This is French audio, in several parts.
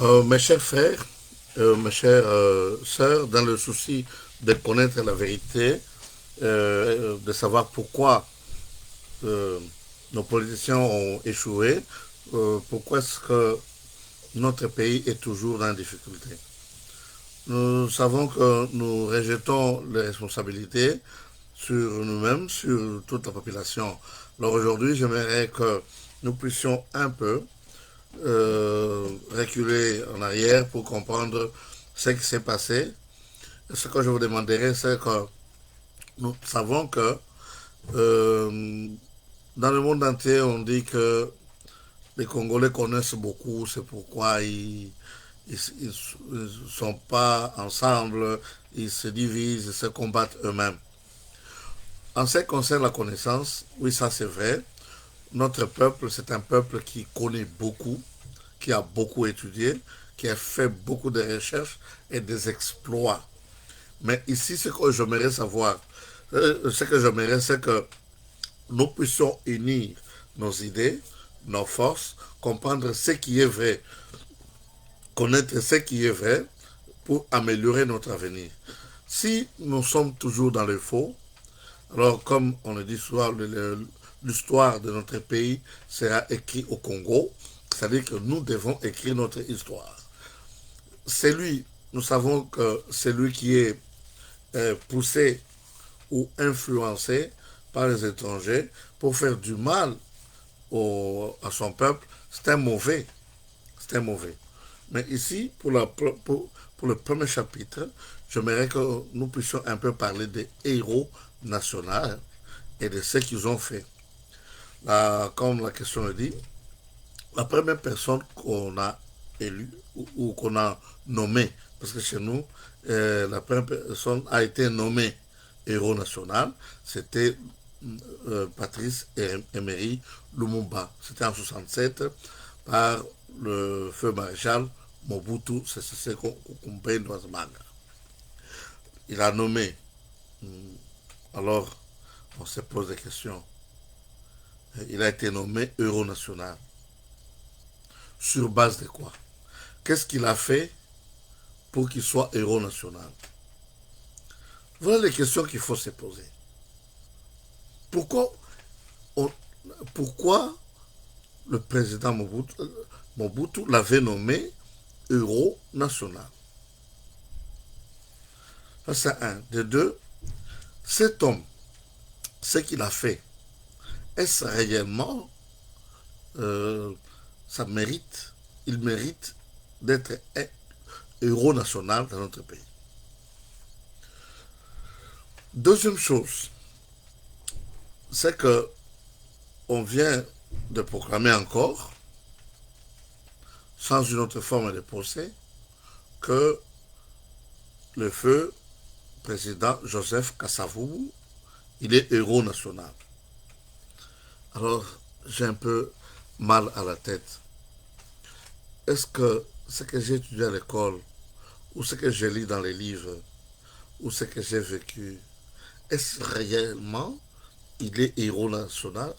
Mes chers frères, mes chères sœurs, dans le souci de connaître la vérité, de savoir pourquoi euh, nos politiciens ont échoué, pourquoi est-ce que notre pays est toujours dans la difficulté. Nous savons que nous rejetons les responsabilités sur nous-mêmes, sur toute la population. Alors aujourd'hui, j'aimerais que nous puissions un peu reculer en arrière pour comprendre ce qui s'est passé. Ce que je vous demanderai, c'est que nous savons que euh, dans le monde entier, on dit que les Congolais connaissent beaucoup, c'est pourquoi ils sont pas ensemble, ils se divisent, ils se combattent eux-mêmes. En ce qui concerne la connaissance, oui, ça c'est vrai. Notre peuple, c'est un peuple qui connaît beaucoup, qui a beaucoup étudié, qui a fait beaucoup de recherches et des exploits. Mais ici, ce que j'aimerais savoir, ce que j'aimerais, c'est que nous puissions unir nos idées, nos forces, comprendre ce qui est vrai, connaître ce qui est vrai pour améliorer notre avenir. Si nous sommes toujours dans le faux, alors comme on le dit souvent, l'histoire de notre pays sera écrite au Congo, c'est-à-dire que nous devons écrire notre histoire. C'est lui, nous savons que c'est lui qui est poussé ou influencé par les étrangers pour faire du mal à son peuple, c'est un mauvais. C'est un mauvais. Mais ici, pour le premier chapitre, j'aimerais que nous puissions un peu parler des héros nationaux et de ce qu'ils ont fait. Là, comme la question le dit, la première personne qu'on a élue ou qu'on a nommée, parce que chez nous, la première personne a été nommée héros national, c'était Patrice Emery Lumumba. C'était en 67 par le feu maréchal Mobutu Sese Seko Manga. Il a nommé. Alors, on se pose des questions. Il a été nommé héros national. Sur base de quoi? Qu'est-ce qu'il a fait pour qu'il soit héros national? Voilà les questions qu'il faut se poser. Pourquoi, on- pourquoi le président Mobutu l'avait nommé héros national? Ça, c'est un. De deux, cet homme, ce qu'il a fait, est-ce réellement, euh, ça mérite, il mérite d'être un héros national dans notre pays? Deuxième chose, c'est que on vient de proclamer encore, sans une autre forme de procès, que le feu président Joseph Kasavubu, il est héros national. Alors, j'ai un peu mal à la tête. Est-ce que ce que j'ai étudié à l'école, ou ce que j'ai lu dans les livres, ou ce que j'ai vécu, est-ce réellement il est héros national?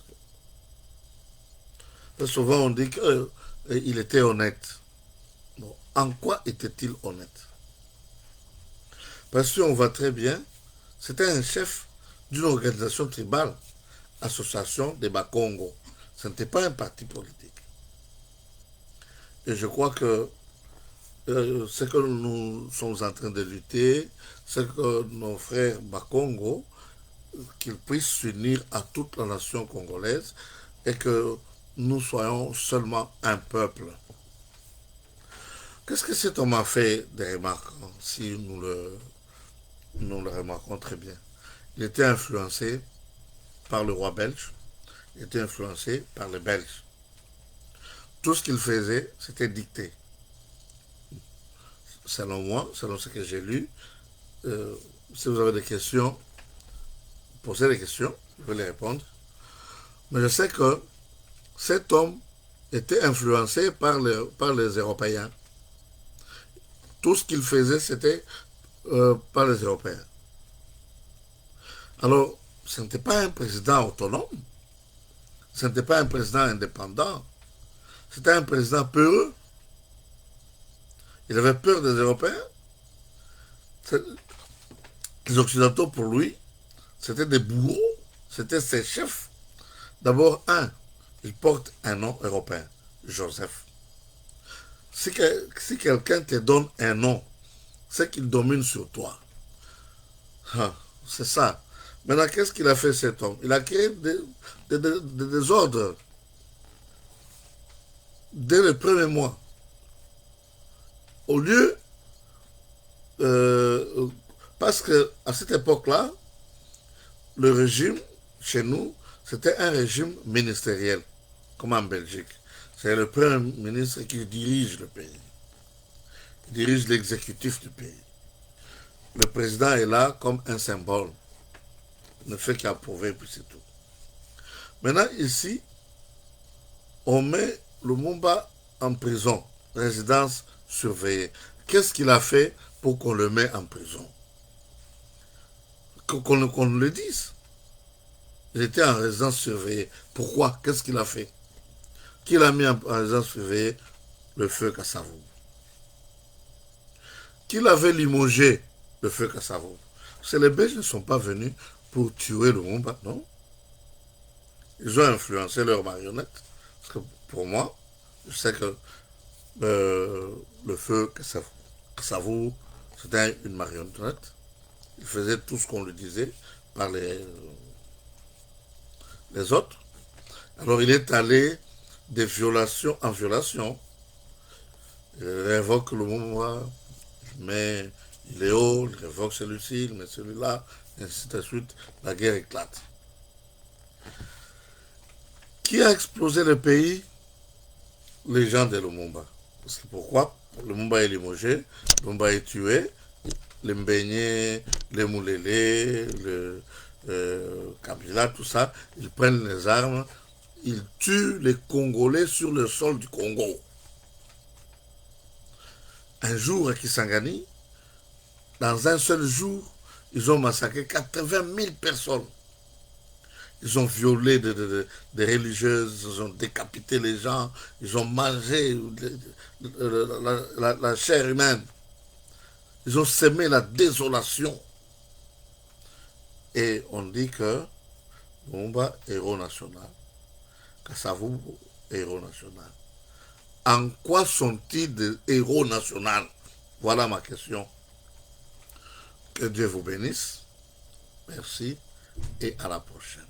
Souvent on dit qu'il était honnête. Bon, en quoi était-il honnête? Parce qu'on voit très bien, c'était un chef d'une organisation tribale, Association des Bakongo. Ce n'était pas un parti politique. Et je crois que ce que nous sommes en train de lutter, c'est que nos frères Bakongo, qu'ils puissent s'unir à toute la nation congolaise et que nous soyons seulement un peuple. Qu'est-ce que cet homme a fait de remarquant, si nous le remarquons très bien? Il était influencé par le roi belge, il était influencé par les Belges. Tout ce qu'il faisait, c'était dicté. Selon moi, selon ce que j'ai lu, euh, si vous avez des questions, posez des questions, je vais les répondre. Mais je sais que cet homme était influencé par les Européens. Tout ce qu'il faisait, c'était par les Européens. Alors, ce n'était pas un président autonome, ce n'était pas un président indépendant, c'était un président peureux. Il avait peur des Européens. Les Occidentaux, pour lui, c'était des bourreaux, c'était ses chefs. D'abord, il porte un nom européen, Joseph. Si quelqu'un te donne un nom, c'est qu'il domine sur toi. Ah, c'est ça. Maintenant, qu'est-ce qu'il a fait cet homme? Il a créé des ordres dès le premier mois. Au lieu, parce que à cette époque-là, le régime chez nous, c'était un régime ministériel, comme en Belgique. C'est le premier ministre qui dirige le pays, qui dirige l'exécutif du pays. Le président est là comme un symbole. Il ne fait qu'approuver, puis c'est tout. Maintenant, ici, on met Lumumba en prison, résidence surveillée. Qu'est-ce qu'il a fait pour qu'on le mette en prison? Qu'on le dise. Il était en résidence surveillée. Pourquoi? Qu'est-ce qu'il a fait? Qui l'a mis en résidence surveillée? Le feu Kassavou. Qui l'avait limogé? Le feu Kassavou. C'est les Belges ne sont pas venus pour tuer Lumumba, non? Ils ont influencé leurs marionnettes. Parce que pour moi, je sais que le feu Kassavou, c'était une marionnette. Il faisait tout ce qu'on lui disait par les autres. Alors il est allé de violation en violation. Il révoque le moment, mais il est haut, il révoque celui-ci, il met celui-là, et ainsi de suite. La guerre éclate. Qui a explosé le pays? Les gens de Lumumba. Parce que pourquoi? Lumumba est limogé, Lumumba est tué, les Mbégnés, les Moulélé, le Kabila, tout ça, ils prennent les armes, ils tuent les Congolais sur le sol du Congo. Un jour à Kisangani, dans un seul jour, ils ont massacré 80 000 personnes. Ils ont violé des religieuses, ils ont décapité les gens, ils ont mangé la chair humaine. Ils ont semé la désolation. Et on dit que Lumumba, héros national. Kassavou, héros national. En quoi sont-ils des héros nationaux? Voilà ma question. Que Dieu vous bénisse. Merci et à la prochaine.